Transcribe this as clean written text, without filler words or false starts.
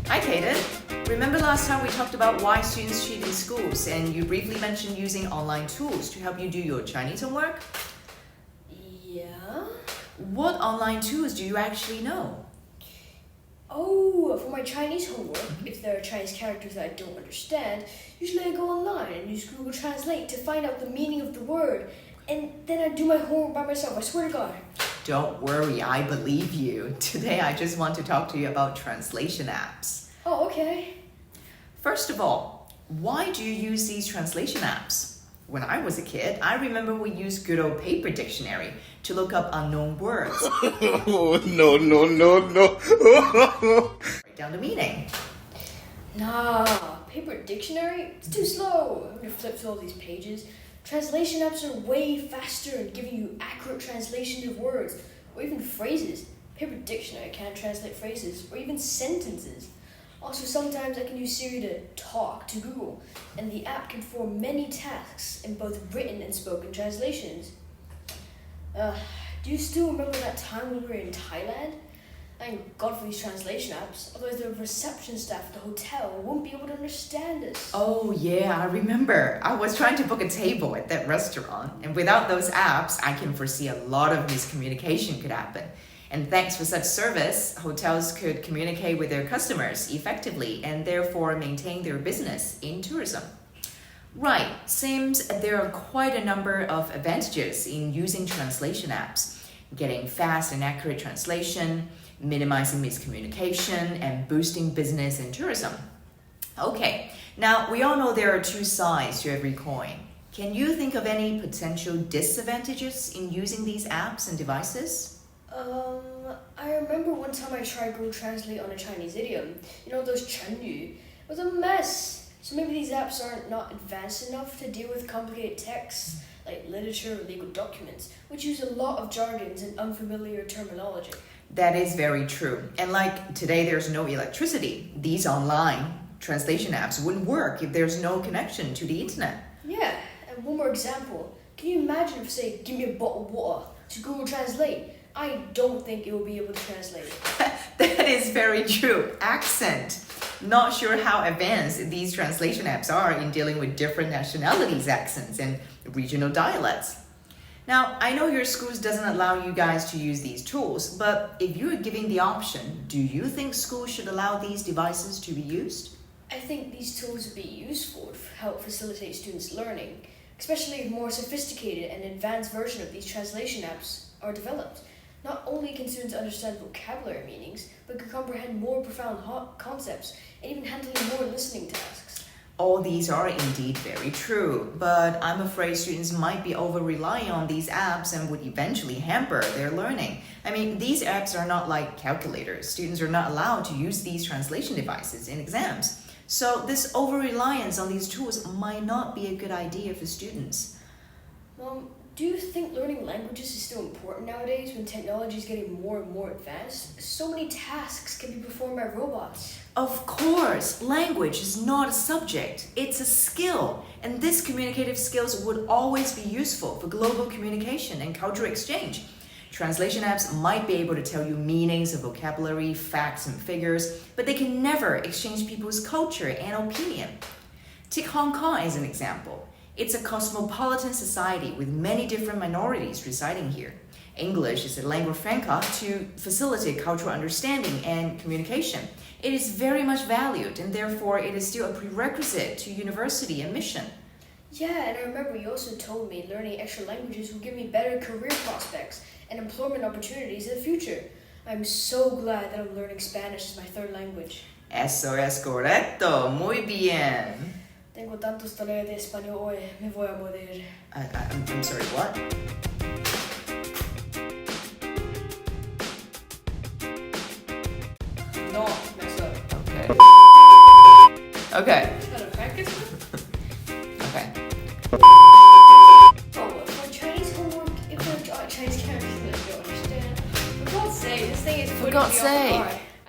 Hi, Kaydyn. Remember last time we talked about why students cheat in schools, and you briefly mentioned using online tools to help you do your Chinese homework? Yeah? What online tools do you actually know? Oh, for my Chinese homework, if there are Chinese characters that I don't understand, usually I go online and use Google Translate to find out the meaning of the word, and then I do my homework by myself, I swear to God. Don't worry, I believe you. Today I just want to talk to you about translation apps. Oh, okay. First of all, why do you use these translation apps? When I was a kid, I remember we used good old paper dictionary to look up unknown words. Oh, no. Write down the meaning. Nah, paper dictionary? It's too slow. I'm gonna flip through all these pages. Translation apps are way faster at giving you accurate translations of words, or even phrases. Paper dictionary can't translate phrases, or even sentences. Also, sometimes I can use Siri to talk to Google, and the app can perform many tasks in both written and spoken translations. Do you still remember that time when we were in Thailand? Thank God for these translation apps, otherwise the reception staff at the hotel wouldn't be able to understand us. Oh yeah, I remember. I was trying to book a table at that restaurant, and without those apps, I can foresee a lot of miscommunication could happen. And thanks for such service, hotels could communicate with their customers effectively and therefore maintain their business in tourism. Right, seems there are quite a number of advantages in using translation apps. Getting fast and accurate translation, minimizing miscommunication, and boosting business and tourism. Okay, now we all know there are two sides to every coin. Can you think of any potential disadvantages in using these apps and devices? I remember one time I tried Google Translate on a Chinese idiom. You know, those 成语. It was a mess. So maybe these apps aren't not advanced enough to deal with complicated texts, like literature or legal documents, which use a lot of jargons and unfamiliar terminology. That is very true. And like today there's no electricity, these online translation apps wouldn't work if there's no connection to the internet. Yeah, and one more example. Can you imagine if, say, give me a bottle of water to Google Translate? I don't think it will be able to translate. That is very true. Accent. Not sure how advanced these translation apps are in dealing with different nationalities' accents and regional dialects. Now, I know your schools doesn't allow you guys to use these tools, but if you are given the option, do you think schools should allow these devices to be used? I think these tools would be useful to help facilitate students' learning, especially if more sophisticated and advanced versions of these translation apps are developed. Not only can students understand vocabulary meanings, but can comprehend more profound concepts and even handle more listening tasks. All these are indeed very true, but I'm afraid students might be over-relying on these apps and would eventually hamper their learning. I mean, these apps are not like calculators. Students are not allowed to use these translation devices in exams. So this over-reliance on these tools might not be a good idea for students. Do you think learning languages is still important nowadays when technology is getting more and more advanced? So many tasks can be performed by robots. Of course, language is not a subject, it's a skill. And these communicative skills would always be useful for global communication and cultural exchange. Translation apps might be able to tell you meanings of vocabulary, facts, and figures, but they can never exchange people's culture and opinion. Take Hong Kong as an example. It's a cosmopolitan society with many different minorities residing here. English is a lingua franca to facilitate cultural understanding and communication. It is very much valued, and therefore it is still a prerequisite to university admission. Yeah, and I remember you also told me learning extra languages will give me better career prospects and employment opportunities in the future. I'm so glad that I'm learning Spanish as my third language. Eso es correcto. Muy bien. Tengo tantos tareas de español hoy, me voy a morir. I'm sorry, what? No, messed up. Okay. Okay. Gotta practice? Okay. Oh, for Chinese homework, if there are Chinese characters that I don't understand, for God's sake, this thing is putting me off guard.